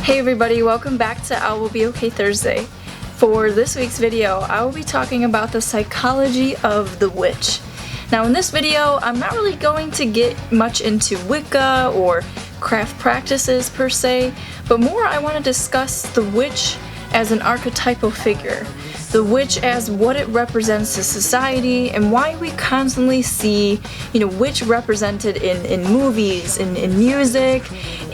Hey everybody, welcome back to I Will Be Okay Thursday. For this week's video, I will be talking about the psychology of the witch. Now in this video, I'm not really going to get much into Wicca or craft practices per se, but more I want to discuss the witch as an archetypal figure. The witch as what it represents to society and why we constantly see, witch represented in movies, in music,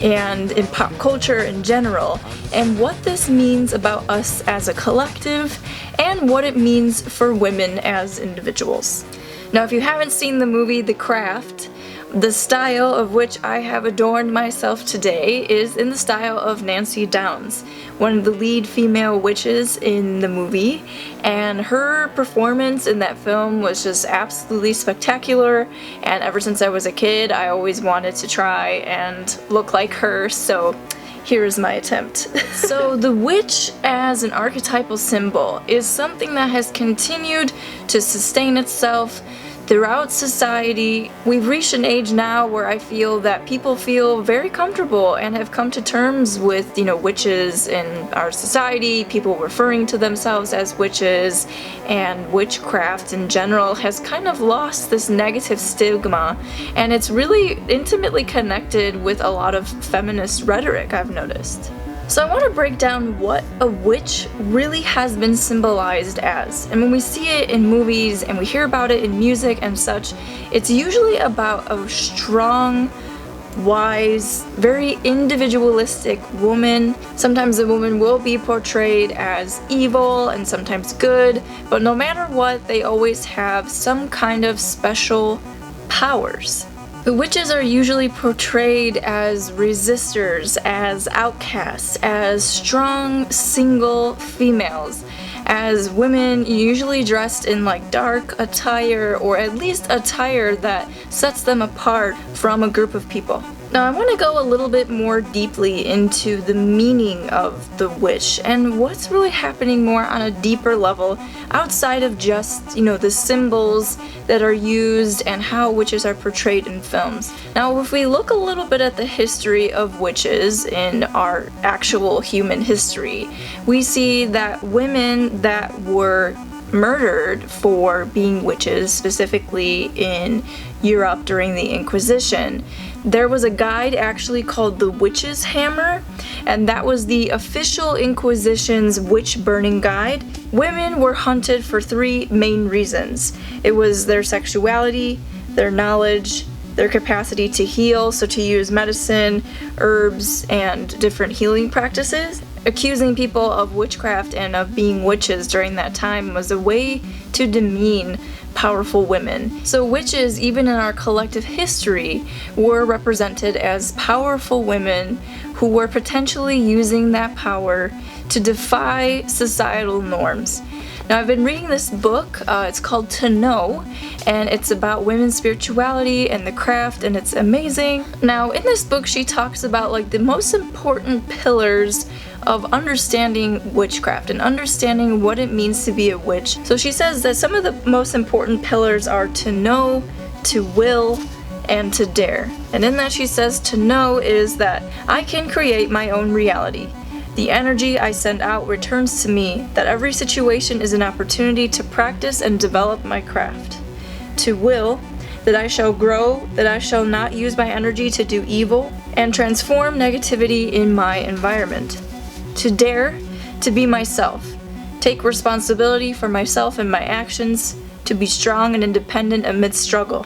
and in pop culture in general, and what this means about us as a collective, and what it means for women as individuals. Now, if you haven't seen the movie The Craft, the style of which I have adorned myself today is in the style of Nancy Downs, one of the lead female witches in the movie, and her performance in that film was just absolutely spectacular, and ever since I was a kid I always wanted to try and look like her, so here's my attempt. So the witch as an archetypal symbol is something that has continued to sustain itself throughout society. We've reached an age now where I feel that people feel very comfortable and have come to terms with, witches in our society, people referring to themselves as witches, and witchcraft in general has kind of lost this negative stigma, and it's really intimately connected with a lot of feminist rhetoric, I've noticed. So I want to break down what a witch really has been symbolized as. And when we see it in movies and we hear about it in music and such, it's usually about a strong, wise, very individualistic woman. Sometimes the woman will be portrayed as evil and sometimes good, but no matter what, they always have some kind of special powers. The witches are usually portrayed as resistors, as outcasts, as strong, single females, as women usually dressed in dark attire, or at least attire that sets them apart from a group of people. Now I want to go a little bit more deeply into the meaning of the witch and what's really happening more on a deeper level outside of just, the symbols that are used and how witches are portrayed in films. Now if we look a little bit at the history of witches in our actual human history, we see that women that were murdered for being witches, specifically in Europe during the Inquisition, there was a guide actually called the Witch's Hammer, and that was the official Inquisition's witch burning guide. Women were hunted for three main reasons. It was their sexuality, their knowledge, their capacity to heal, so to use medicine, herbs, and different healing practices. Accusing people of witchcraft and of being witches during that time was a way to demean powerful women. So witches, even in our collective history, were represented as powerful women who were potentially using that power to defy societal norms. Now I've been reading this book, it's called To Know, and it's about women's spirituality and the craft, and it's amazing. Now in this book she talks about the most important pillars of understanding witchcraft and understanding what it means to be a witch. So she says that some of the most important pillars are to know, to will, and to dare. And in that she says to know is that I can create my own reality. The energy I send out returns to me, that every situation is an opportunity to practice and develop my craft. To will, that I shall grow, that I shall not use my energy to do evil, and transform negativity in my environment. To dare, to be myself, take responsibility for myself and my actions, to be strong and independent amidst struggle,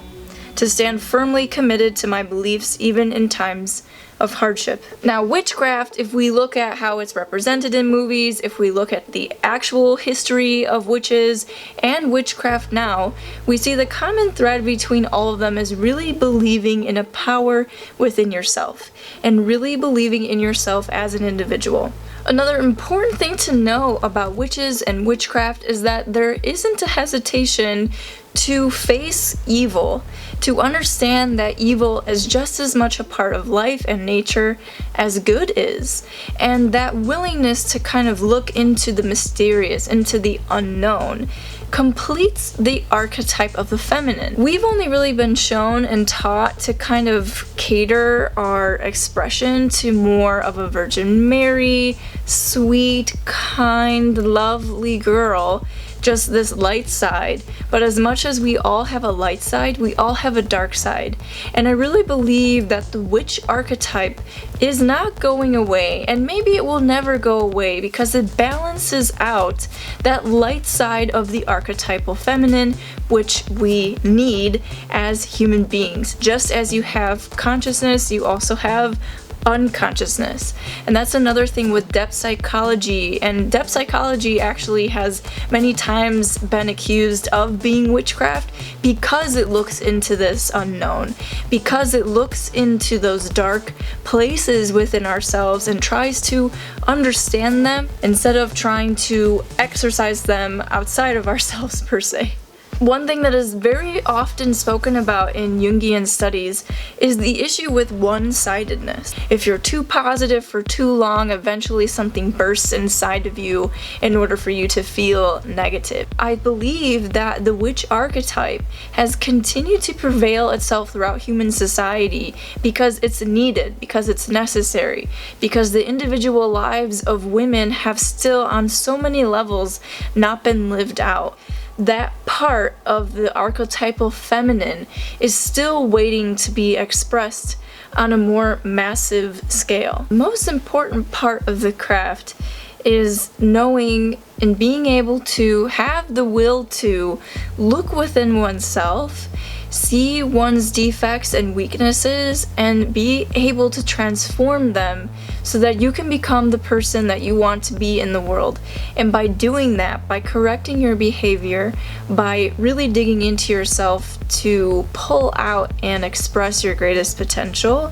to stand firmly committed to my beliefs even in times of hardship. Now witchcraft, if we look at how it's represented in movies, if we look at the actual history of witches and witchcraft now, we see the common thread between all of them is really believing in a power within yourself and really believing in yourself as an individual. Another important thing to know about witches and witchcraft is that there isn't a hesitation to face evil, to understand that evil is just as much a part of life and nature as good is, and that willingness to kind of look into the mysterious, into the unknown, completes the archetype of the feminine. We've only really been shown and taught to kind of cater our expression to more of a Virgin Mary, sweet, kind, lovely girl, just this light side. But as much as we all have a light side, we all have a dark side. And I really believe that the witch archetype is not going away, and maybe it will never go away because it balances out that light side of the archetypal feminine, which we need as human beings. Just as you have consciousness, you also have unconsciousness. And that's another thing with depth psychology, and depth psychology actually has many times been accused of being witchcraft because it looks into this unknown, because it looks into those dark places within ourselves and tries to understand them instead of trying to exercise them outside of ourselves per se. One thing that is very often spoken about in Jungian studies is the issue with one-sidedness. If you're too positive for too long, eventually something bursts inside of you in order for you to feel negative. I believe that the witch archetype has continued to prevail itself throughout human society because it's needed, because it's necessary, because the individual lives of women have still on so many levels not been lived out. That part of the archetypal feminine is still waiting to be expressed on a more massive scale. The most important part of the craft is knowing and being able to have the will to look within oneself, see one's defects and weaknesses, and be able to transform them so that you can become the person that you want to be in the world. And by doing that, by correcting your behavior, by really digging into yourself to pull out and express your greatest potential,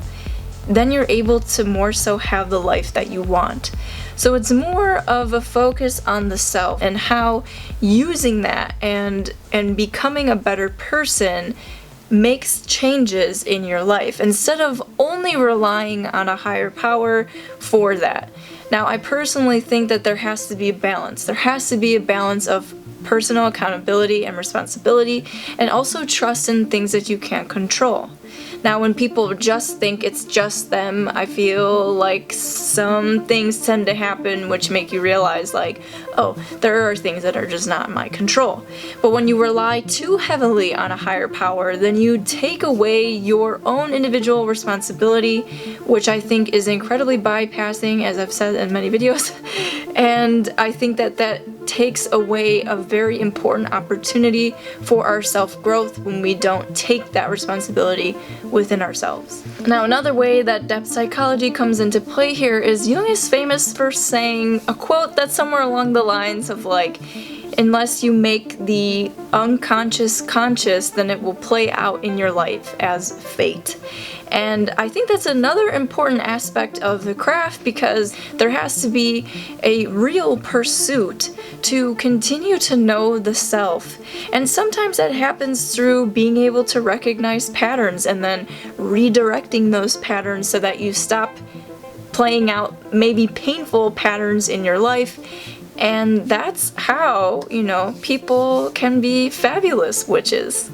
then you're able to more so have the life that you want. So it's more of a focus on the self and how using that and becoming a better person makes changes in your life instead of only relying on a higher power for that. Now, I personally think that there has to be a balance. There has to be a balance of personal accountability and responsibility, and also trust in things that you can't control. Now, when people just think it's just them, I feel like some things tend to happen which make you realize, like, oh, there are things that are just not in my control. But when you rely too heavily on a higher power, then you take away your own individual responsibility, which I think is incredibly bypassing, as I've said in many videos. And I think that that takes away a very important opportunity for our self-growth when we don't take that responsibility within ourselves. Now, another way that depth psychology comes into play here is Jung is famous for saying a quote that's somewhere along the lines of like, unless you make the unconscious conscious, then it will play out in your life as fate. And I think that's another important aspect of the craft, because there has to be a real pursuit to continue to know the self. And sometimes that happens through being able to recognize patterns and then redirecting those patterns so that you stop playing out maybe painful patterns in your life. And that's how, people can be fabulous witches.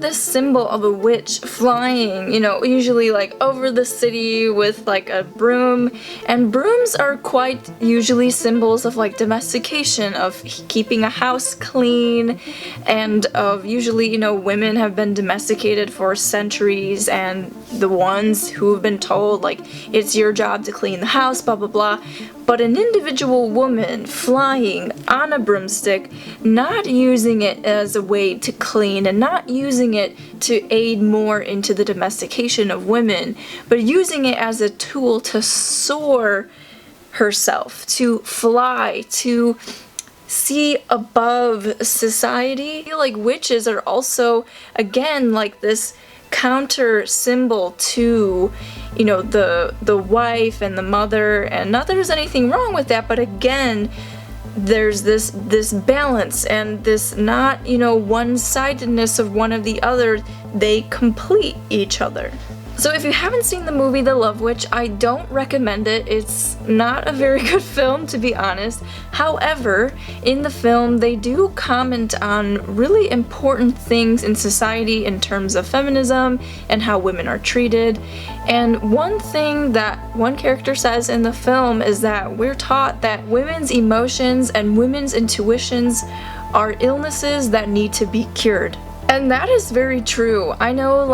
This symbol of a witch flying, usually like over the city with like a broom. And brooms are quite usually symbols of like domestication, of keeping a house clean, and of usually, women have been domesticated for centuries, and the ones who have been told like, it's your job to clean the house, blah, blah, blah. But an individual woman flying on a broomstick, not using it as a way to clean and not using it to aid more into the domestication of women, but using it as a tool to soar herself, to fly, to see above society. I feel like witches are also, again, like this counter symbol to the wife and the mother, and not that there's anything wrong with that, but again, there's this balance and this not, one-sidedness of one of the other. They complete each other. So if you haven't seen the movie The Love Witch, I don't recommend it. It's not a very good film, to be honest. However, in the film, they do comment on really important things in society in terms of feminism and how women are treated. And one thing that one character says in the film is that we're taught that women's emotions and women's intuitions are illnesses that need to be cured. And that is very true. I know,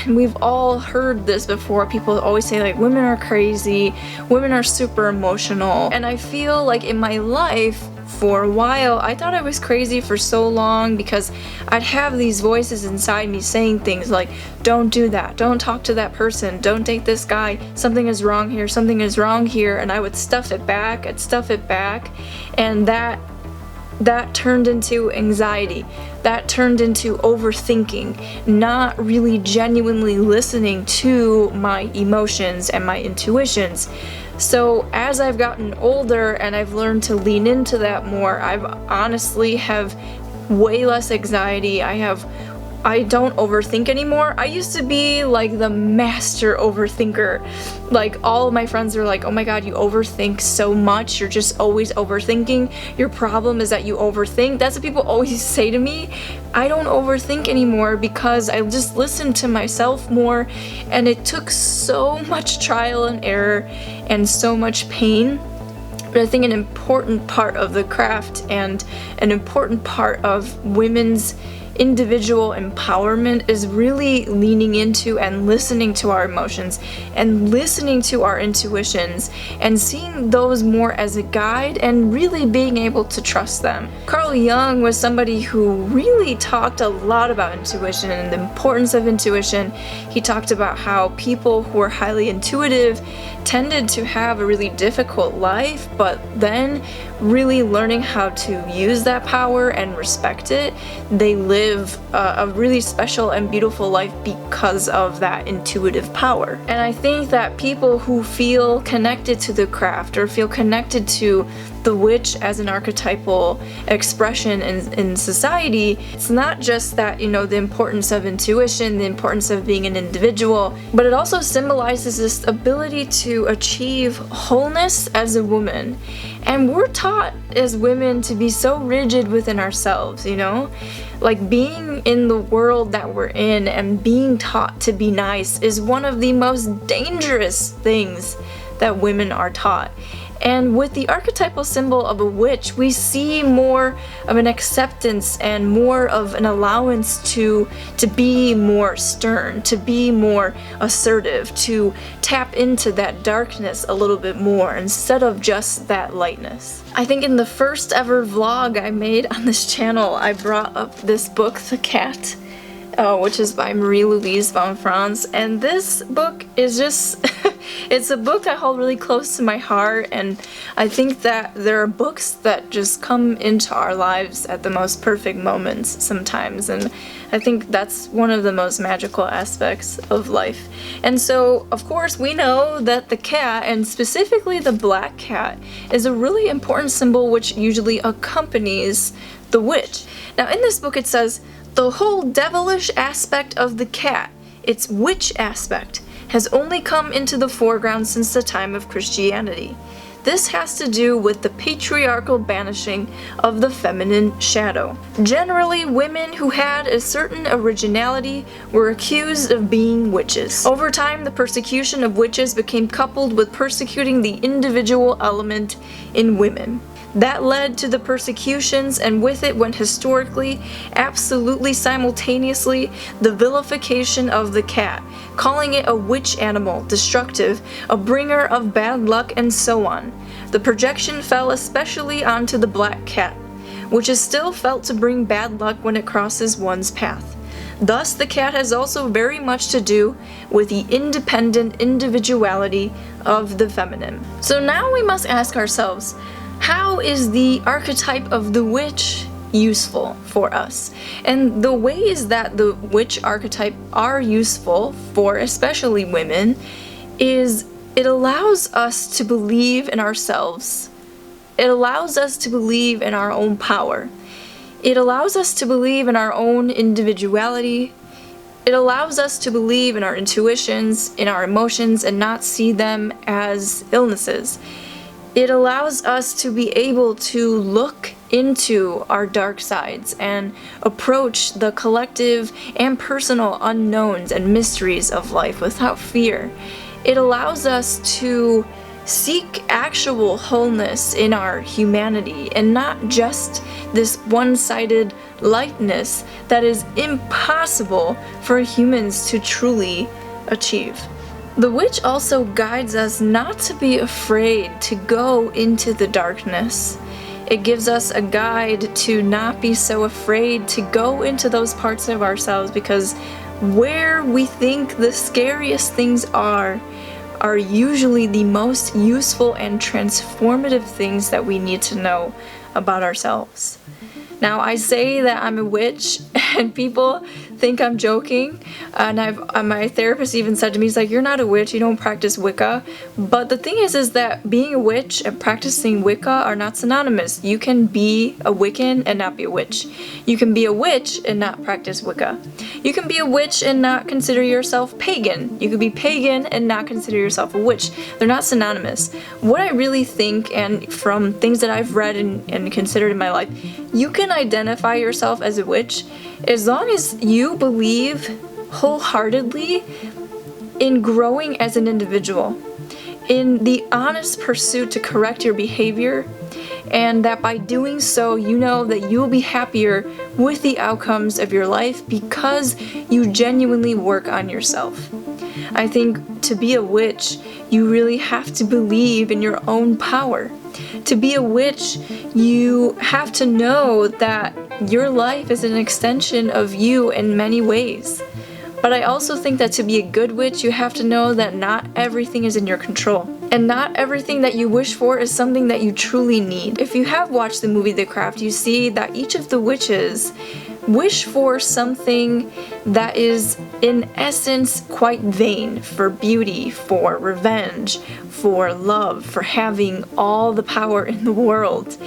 we've all heard this before. People always say, women are crazy, women are super emotional. And I feel like in my life, for a while, I thought I was crazy for so long because I'd have these voices inside me saying things like, don't do that, don't talk to that person, don't date this guy, something is wrong here, something is wrong here. And I would stuff it back, and that turned into anxiety. That turned into overthinking, not really genuinely listening to my emotions and my intuitions. So as I've gotten older and I've learned to lean into that more, I've honestly have way less anxiety. I don't overthink anymore. I used to be the master overthinker. All of my friends are like, oh my god, you overthink so much. You're just always overthinking. Your problem is that you overthink. That's what people always say to me. I don't overthink anymore because I just listen to myself more, and it took so much trial and error and so much pain. But I think an important part of the craft and an important part of women's individual empowerment is really leaning into and listening to our emotions and listening to our intuitions and seeing those more as a guide and really being able to trust them. Carl Jung was somebody who really talked a lot about intuition and the importance of intuition. He talked about how people who are highly intuitive tended to have a really difficult life, but then really learning how to use that power and respect it, they live a really special and beautiful life because of that intuitive power. And I think that people who feel connected to the craft or feel connected to the witch as an archetypal expression in society, it's not just that, the importance of intuition, the importance of being an individual, but it also symbolizes this ability to achieve wholeness as a woman. And we're taught as women to be so rigid within ourselves, being in the world that we're in and being taught to be nice is one of the most dangerous things that women are taught. And with the archetypal symbol of a witch, we see more of an acceptance and more of an allowance to be more stern, to be more assertive, to tap into that darkness a little bit more instead of just that lightness. I think in the first ever vlog I made on this channel, I brought up this book, The Cat, which is by Louise von Franz, and this book is just it's a book I hold really close to my heart, and I think that there are books that just come into our lives at the most perfect moments sometimes, and I think that's one of the most magical aspects of life. And so, of course, we know that the cat, and specifically the black cat, is a really important symbol which usually accompanies the witch. Now, in this book it says, the whole devilish aspect of the cat, its witch aspect, has only come into the foreground since the time of Christianity. This has to do with the patriarchal banishing of the feminine shadow. Generally, women who had a certain originality were accused of being witches. Over time, the persecution of witches became coupled with persecuting the individual element in women. That led to the persecutions, and with it went historically, absolutely simultaneously, the vilification of the cat, calling it a witch animal, destructive, a bringer of bad luck, and so on. The projection fell especially onto the black cat, which is still felt to bring bad luck when it crosses one's path. Thus, the cat has also very much to do with the independent individuality of the feminine. So now we must ask ourselves, how is the archetype of the witch useful for us? And the ways that the witch archetype are useful for especially women is it allows us to believe in ourselves It allows us to believe in our own power. It allows us to believe in our own individuality. It allows us to believe in our intuitions, in our emotions, and not see them as illnesses. It allows us to be able to look into our dark sides and approach the collective and personal unknowns and mysteries of life without fear. It allows us to seek actual wholeness in our humanity and not just this one-sided lightness that is impossible for humans to truly achieve. The witch also guides us not to be afraid to go into the darkness. It gives us a guide to not be so afraid to go into those parts of ourselves, because where we think the scariest things are usually the most useful and transformative things that we need to know about ourselves. Now, I say that I'm a witch and people think I'm joking, and my therapist even said to me, he's like, you're not a witch, you don't practice Wicca. But the thing is that being a witch and practicing Wicca are not synonymous. You can be a Wiccan and not be a witch. You can be a witch and not practice Wicca. You can be a witch and not consider yourself pagan. You could be pagan and not consider yourself a witch. They're not synonymous. What I really think, and from things that I've read and considered in my life, you can identify yourself as a witch as long as you believe wholeheartedly in growing as an individual, in the honest pursuit to correct your behavior, and that by doing so you know that you'll be happier with the outcomes of your life because you genuinely work on yourself. I think to be a witch, you really have to believe in your own power. To be a witch, you have to know that your life is an extension of you in many ways. But I also think that to be a good witch, you have to know that not everything is in your control. And not everything that you wish for is something that you truly need. If you have watched the movie The Craft, you see that each of the witches wish for something that is in essence quite vain, for beauty, for revenge, for love, for having all the power in the world.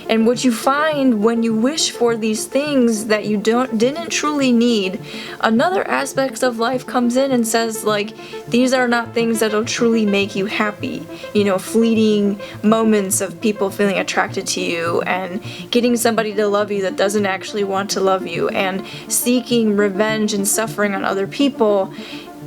And what you find when you wish for these things that you didn't truly need, another aspect of life comes in and says, like, these are not things that'll truly make you happy. You know, fleeting moments of people feeling attracted to you and getting somebody to love you that doesn't actually want to love you, and seeking revenge and suffering on other people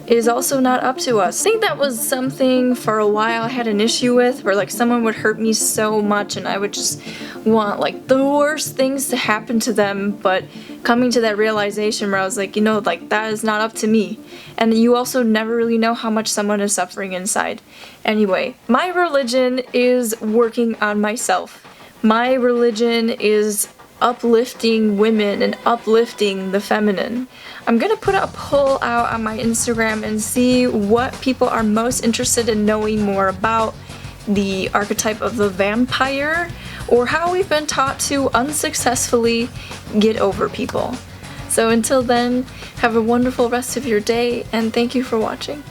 is also not up to us. I think that was something for a while I had an issue with, where like someone would hurt me so much and I would just want like the worst things to happen to them, but coming to that realization where I was like, you know, like that is not up to me. And you also never really know how much someone is suffering inside. Anyway, my religion is working on myself. My religion is uplifting women and uplifting the feminine. I'm gonna put a poll out on my Instagram and see what people are most interested in knowing more about the archetype of the vampire, or how we've been taught to unsuccessfully get over people. So until then, have a wonderful rest of your day, and thank you for watching.